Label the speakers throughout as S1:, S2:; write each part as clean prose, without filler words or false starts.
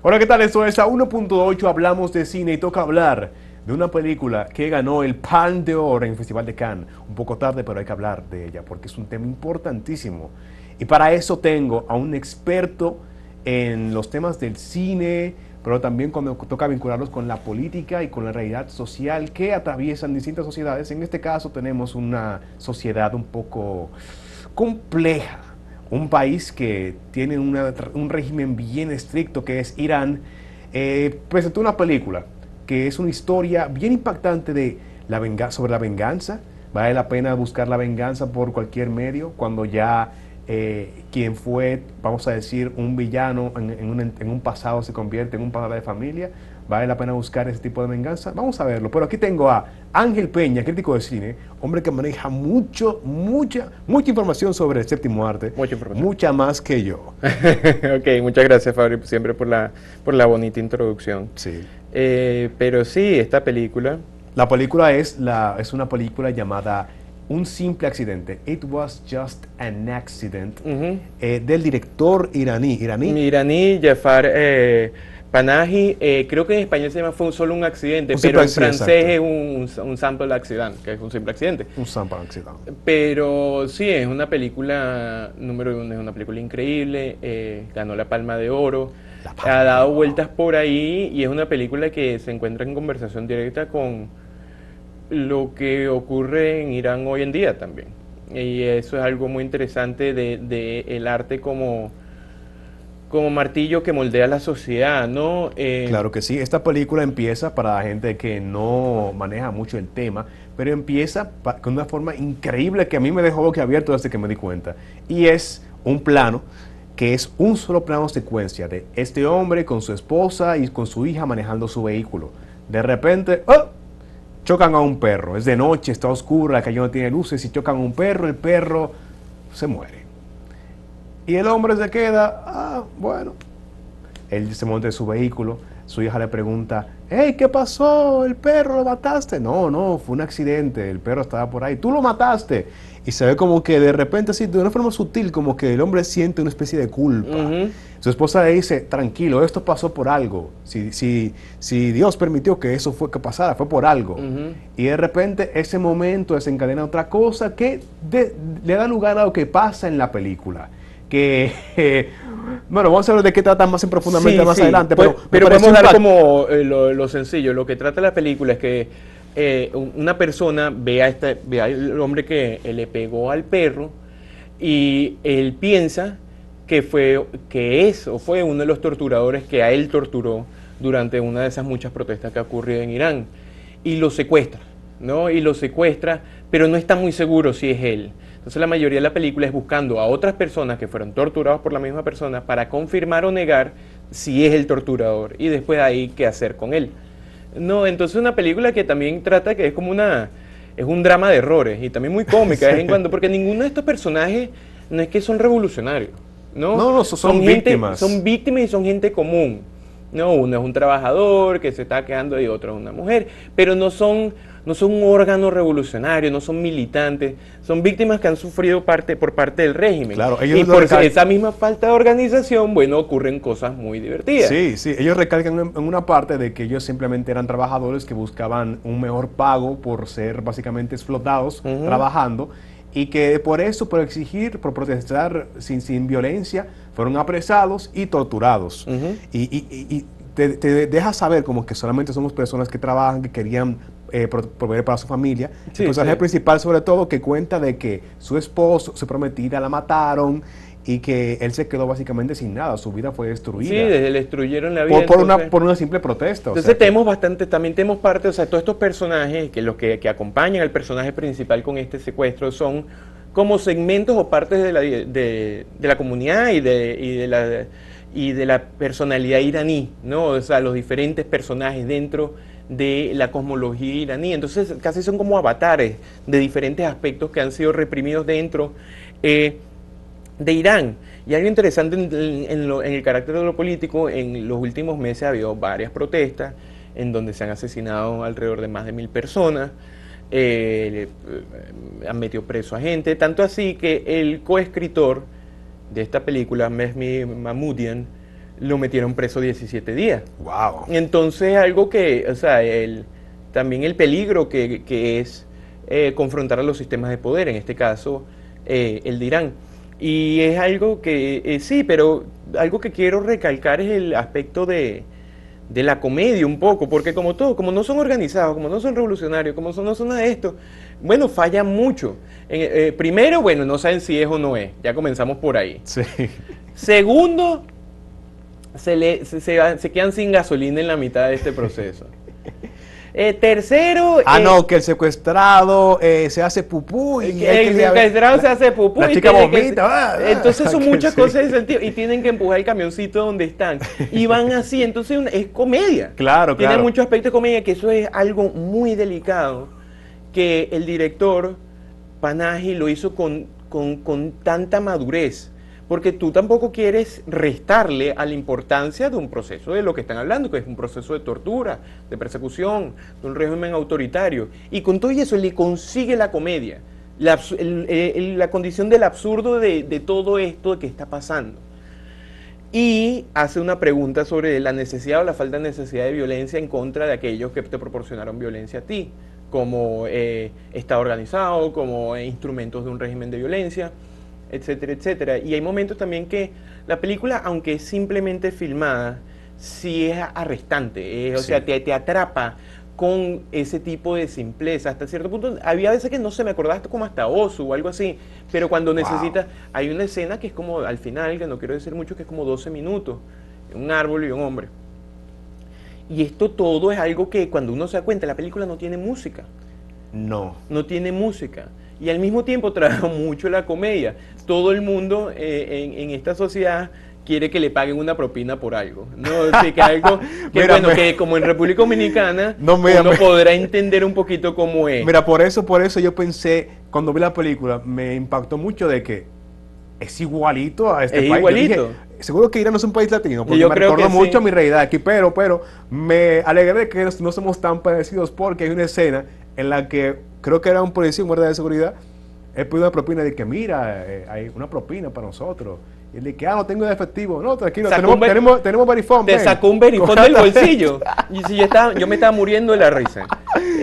S1: Hola, ¿qué tal? Esto es a 1.8, hablamos de cine y toca hablar de una película que ganó el Palme d'Or en el Festival de Cannes. Un poco tarde, pero hay que hablar de ella porque es un tema importantísimo. Y para eso tengo a un experto en los temas del cine, pero también cuando toca vincularlos con la política y con la realidad social que atraviesan distintas sociedades. En este caso tenemos una sociedad un poco compleja, un país que tiene un régimen bien estricto que es Irán. Presentó una película que es una historia bien impactante de sobre la venganza. Vale la pena buscar la venganza por cualquier medio cuando ya quien fue, vamos a decir, un villano en un pasado se convierte en un padre de familia. Vale la pena buscar ese tipo de venganza. Vamos a verlo. Pero aquí tengo a Ángel Peña, crítico de cine, hombre que maneja mucha información sobre el séptimo arte,
S2: Mucha información.
S1: mucha más que yo.
S2: Ok, muchas gracias, Fabio, siempre por la bonita introducción.
S1: Sí.
S2: Pero sí, esta película,
S1: La película es una película llamada Un simple accidente. It was just an accident.
S2: ujú,
S1: Del director iraní.
S2: Miraní, Jafar Panahi, creo que en español se llama Fue solo un accidente,
S1: Un
S2: pero
S1: simple
S2: en
S1: accidente,
S2: francés
S1: exacto.
S2: es un simple accident, que es un simple accidente.
S1: Un simple accidente.
S2: Pero sí, es una película, número uno, es una película increíble, ganó la Palma de Oro,
S1: La Palma
S2: ha
S1: de
S2: dado
S1: Oro.
S2: vueltas por ahí y es una película que se encuentra en conversación directa con lo que ocurre en Irán hoy en día también. Y eso es algo muy interesante de el arte como martillo que moldea la sociedad, ¿no?
S1: Claro que sí, esta película empieza para la gente que no maneja mucho el tema, pero empieza con una forma increíble que a mí me dejó boquiabierto desde que me di cuenta. Y es un plano que es un solo plano secuencia de este hombre con su esposa y con su hija manejando su vehículo. De repente, ¡oh!, chocan a un perro. Es de noche, está oscura, la calle no tiene luces y chocan a un perro, el perro se muere. Y el hombre se queda, bueno. Él se monta en su vehículo, su hija le pregunta, hey, ¿qué pasó? ¿El perro lo mataste? No, no, fue un accidente, el perro estaba por ahí, tú lo mataste. Y se ve como que de repente, así, de una forma sutil, como que el hombre siente una especie de culpa.
S2: Ujú.
S1: Su esposa le dice, tranquilo, esto pasó por algo. Si Dios permitió que eso fue que pasara, fue por algo.
S2: Ujú.
S1: Y de repente ese momento desencadena otra cosa que le da lugar a lo que pasa en la película. Que, bueno, vamos a ver de qué trata más en profundamente
S2: Sí,
S1: más
S2: sí,
S1: adelante,
S2: pues,
S1: pero me
S2: pero
S1: pareció
S2: podemos dar
S1: impactante.
S2: como lo sencillo. Lo que trata la película es que una persona ve al hombre que le pegó al perro y él piensa que es o fue uno de los torturadores que a él torturó durante una de esas muchas protestas que ha ocurrido en Irán y lo secuestra, ¿no? Y lo secuestra, pero no está muy seguro si es él. Entonces la mayoría de la película es buscando a otras personas que fueron torturados por la misma persona para confirmar o negar si es el torturador y después ahí qué hacer con él. No, entonces una película que también trata que es un drama de errores y también muy cómica de vez en cuando, porque ninguno de estos personajes no es que son revolucionarios, ¿no?
S1: No, no, son víctimas.
S2: Son víctimas y son gente común. No, uno es un trabajador que se está quedando y otro es una mujer, pero no son un órgano revolucionario, no son militantes, son víctimas que han sufrido por parte del régimen.
S1: Claro,
S2: Y
S1: ellos lo
S2: por
S1: recalcan.
S2: esa misma falta de organización, bueno, ocurren cosas muy divertidas.
S1: Sí, sí, ellos recalcan en una parte de que ellos simplemente eran trabajadores que buscaban un mejor pago por ser básicamente explotados
S2: Ujú.
S1: trabajando y que por eso, por exigir, por protestar sin violencia, fueron apresados y torturados.
S2: Ujú.
S1: Y te deja saber como que solamente somos personas que trabajan, que querían proveer para su familia. El
S2: Sí,
S1: personaje
S2: sí.
S1: principal sobre todo que cuenta de que su esposo, su prometida la mataron y que él se quedó básicamente sin nada, su vida fue
S2: Sí,
S1: destruida
S2: desde le destruyeron la vida, entonces.
S1: por una simple protesta. O sea
S2: Entonces
S1: que,
S2: tenemos bastante, también tenemos parte, o sea, todos estos personajes, que los que acompañan al personaje principal con este secuestro son como segmentos o partes de la comunidad y de la personalidad iraní, ¿no? O sea, los diferentes personajes dentro de la cosmología iraní. Entonces casi son como avatares de diferentes aspectos que han sido reprimidos dentro de Irán. Y algo interesante en el carácter de lo político, en los últimos meses ha habido varias protestas en donde se han asesinado alrededor de más de 1000 personas, han metido preso a gente, tanto así que el coescritor de esta película, Mehdi Mahmoodian, lo metieron preso 17 días.
S1: Wow.
S2: Entonces, algo que, o sea, también el peligro que es confrontar a los sistemas de poder, en este caso, el de Irán. Y es algo que, sí, pero algo que quiero recalcar es el aspecto de la comedia un poco, porque como todo, como no son organizados, como no son revolucionarios, como no son nada de esto, bueno, fallan mucho. Primero, bueno, no saben si es o no es, ya comenzamos por ahí.
S1: Sí.
S2: Segundo, se quedan sin gasolina en la mitad de este proceso. Tercero...
S1: no, que el secuestrado se hace pupú y
S2: el secuestrado se hace pupú
S1: la
S2: y
S1: chica vomita.
S2: entonces son muchas
S1: sí.
S2: cosas de sentido y tienen que empujar el camioncito donde están y van así, entonces es comedia.
S1: Claro,
S2: Tiene
S1: claro.
S2: muchos aspectos de comedia, que eso es algo muy delicado, que el director Panahi lo hizo con tanta madurez. Porque tú tampoco quieres restarle a la importancia de un proceso de lo que están hablando, que es un proceso de tortura, de persecución, de un régimen autoritario. Y con todo eso le consigue la comedia, la condición del absurdo de todo esto que está pasando. Y hace una pregunta sobre la necesidad o la falta de necesidad de violencia en contra de aquellos que te proporcionaron violencia a ti, como Estado organizado, como instrumentos de un régimen de violencia, etcétera, etcétera. Y hay momentos también que la película, aunque es simplemente filmada, sí es arrestante, o sea, te atrapa con ese tipo de simpleza. Hasta cierto punto, había veces que no se me acordaba como hasta Osu o algo así, pero cuando necesitas, hay una escena que es como al final, que no quiero decir mucho, que es como 12 minutos, un árbol y un hombre. Y esto todo es algo que cuando uno se da cuenta, la película no tiene música. No tiene música. Y al mismo tiempo trabaja mucho la comedia. Todo el mundo en esta sociedad quiere que le paguen una propina por algo, ¿no? Así que algo que,
S1: Mira,
S2: bueno, que como en República Dominicana uno podrá entender un poquito cómo es.
S1: Mira, por eso yo pensé, cuando vi la película, me impactó mucho de que es igualito a este país.
S2: Igualito.
S1: Dije, seguro que Irán no es un país latino, porque
S2: yo
S1: me
S2: creo
S1: recordó
S2: que
S1: mucho
S2: sí.
S1: a mi realidad aquí, pero me alegré de que no somos tan parecidos, porque hay una escena en la que creo que era un policía, un guardia de seguridad, él pidió una propina de que mira, hay una propina para nosotros. Y él dice, no tengo de efectivo. No, tranquilo, tenemos Verifone.
S2: Te sacó un Verifone del bolsillo. Y si yo me estaba muriendo de la risa.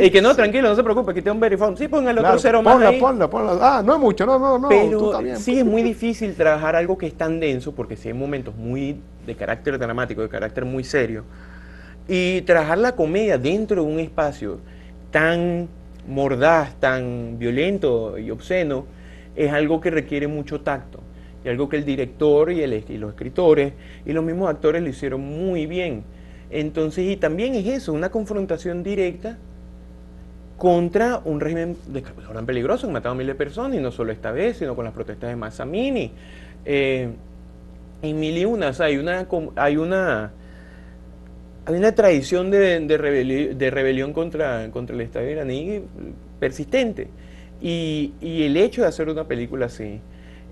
S2: Y que no, tranquilo, no se preocupe, aquí tengo un Verifone. Sí, ponga el otro cero más ahí.
S1: Ponla. No es mucho, no.
S2: Pero
S1: tú también,
S2: sí es muy difícil trabajar algo que es tan denso, porque sí hay momentos muy de carácter dramático, de carácter muy serio. Y trabajar la comedia dentro de un espacio tan mordaz, tan violento y obsceno, es algo que requiere mucho tacto. Y algo que el director y los escritores y los mismos actores lo hicieron muy bien. Entonces, y también es eso, una confrontación directa contra un régimen tan peligroso que ha matado a miles de personas, y no solo esta vez, sino con las protestas de Mahsa Amini. En mil y una, o sea, hay una tradición de rebelión contra el Estado iraní persistente. Y el hecho de hacer una película así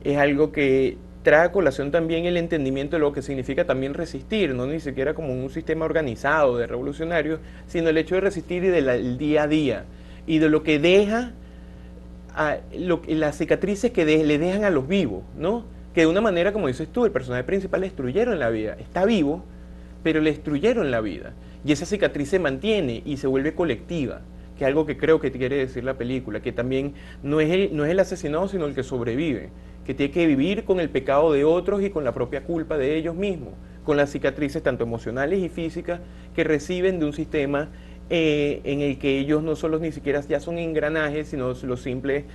S2: es algo que trae a colación también el entendimiento de lo que significa también resistir, no ni siquiera como un sistema organizado de revolucionarios, sino el hecho de resistir y del día a día, y de lo que deja, las cicatrices que le dejan a los vivos, ¿no? Que de una manera, como dices tú, el personaje principal le destruyeron la vida, está vivo, pero le destruyeron la vida, y esa cicatriz se mantiene y se vuelve colectiva, que es algo que creo que quiere decir la película, que también no es el asesinado, sino el que sobrevive, que tiene que vivir con el pecado de otros y con la propia culpa de ellos mismos, con las cicatrices tanto emocionales y físicas que reciben de un sistema en el que ellos no solo ni siquiera ya son engranajes, sino los simples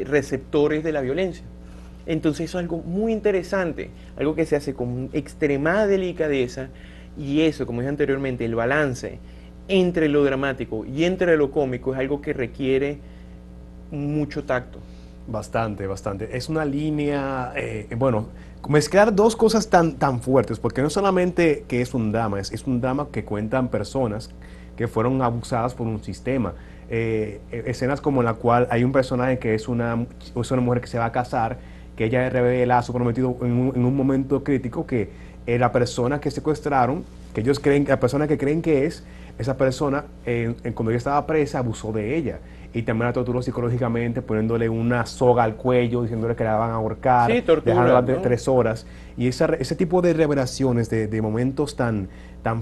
S2: receptores de la violencia. Entonces eso es algo muy interesante, algo que se hace con extremada delicadeza, y eso, como dije anteriormente, el balance entre lo dramático y entre lo cómico es algo que requiere mucho tacto.
S1: Bastante. Es una línea, mezclar dos cosas tan fuertes, porque no solamente que es un drama, es un drama que cuentan personas que fueron abusadas por un sistema. Escenas como en la cual hay un personaje que es una mujer que se va a casar, que ella revela a su prometido en un momento crítico que la persona que secuestraron, que ellos creen, la persona que creen que es, esa persona, cuando ella estaba presa, abusó de ella. y también la torturó psicológicamente poniéndole una soga al cuello, diciéndole que la van a ahorcar,
S2: Sí, tortura,
S1: dejándola de
S2: ¿no?
S1: 3 horas. Y ese tipo de revelaciones, de momentos tan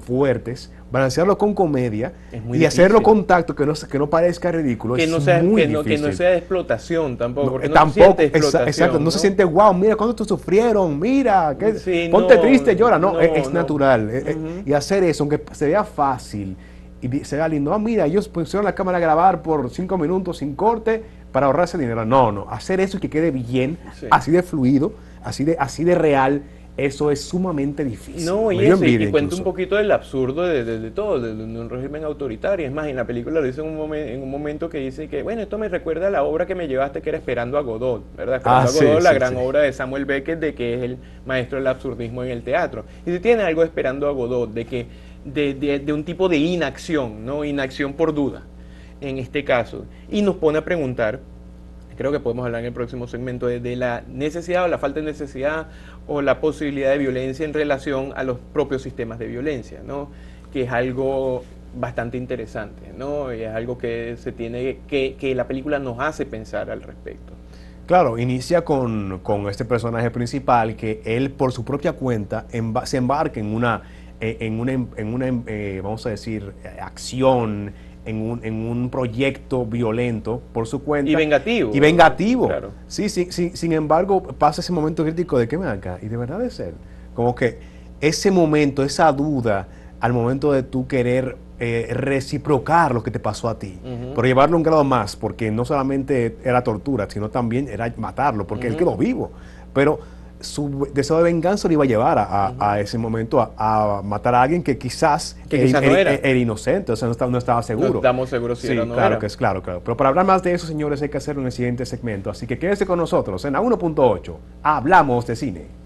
S1: fuertes, balancearlo con comedia
S2: Es muy
S1: y hacerlo
S2: difícil.
S1: con tacto, que no parezca ridículo,
S2: Que
S1: es
S2: no sea,
S1: muy
S2: que no
S1: difícil.
S2: sea de explotación tampoco, porque no se
S1: Tampoco,
S2: siente explotación,
S1: exacto, no se
S2: ¿no?
S1: siente, wow, mira cuánto sufrieron, mira,
S2: Sí,
S1: ponte
S2: no,
S1: triste, llora, no,
S2: no,
S1: es
S2: no.
S1: natural.
S2: Ujú.
S1: Y hacer eso, aunque se vea fácil y se vea lindo, mira, ellos pusieron la cámara a grabar por 5 minutos sin corte para ahorrarse dinero. No, no, hacer eso y que quede bien,
S2: Sí.
S1: así de fluido, así de real, eso es sumamente difícil.
S2: No,
S1: Me
S2: y
S1: dio
S2: eso,
S1: envidia
S2: y cuenta un
S1: incluso.
S2: poquito del absurdo de todo, de un régimen autoritario. Es más, en la película lo dice en un momento que dice que, bueno, esto me recuerda a la obra que me llevaste, que era Esperando a Godot, ¿verdad? Esperando a
S1: Sí,
S2: Godot, la
S1: sí,
S2: gran
S1: sí.
S2: obra de Samuel Beckett, de que es el maestro del absurdismo en el teatro. Y si tiene algo de Esperando a Godot, de que de un tipo de inacción, ¿no? Inacción por duda, en este caso. Y nos pone a preguntar, creo que podemos hablar en el próximo segmento de la necesidad o la falta de necesidad o la posibilidad de violencia en relación a los propios sistemas de violencia, ¿no? Que es algo bastante interesante, ¿no? Y es algo que se tiene que la película nos hace pensar al respecto.
S1: Claro, inicia con este personaje principal que él por su propia cuenta se embarca vamos a decir, acción, en un proyecto violento por su cuenta.
S2: Y vengativo.
S1: Y vengativo.
S2: Claro.
S1: Sí, sí, sí, sin embargo, pasa ese momento crítico de que me acá, y de verdad es él. Como que ese momento, esa duda, al momento de tú querer reciprocar lo que te pasó a ti, pero llevarlo un grado más, porque no solamente era tortura, sino también era matarlo, porque él quedó vivo. Pero su deseo de venganza lo iba a llevar a ese momento a matar a alguien que quizás
S2: Que quizás no era.
S1: era inocente, o sea, no estaba seguro.
S2: No estamos seguros si
S1: Sí,
S2: era o no
S1: claro
S2: era.
S1: que es, claro. Pero para hablar más de eso, señores, hay que hacerlo en el siguiente segmento. Así que quédese con nosotros en la 1.8. Hablamos de cine.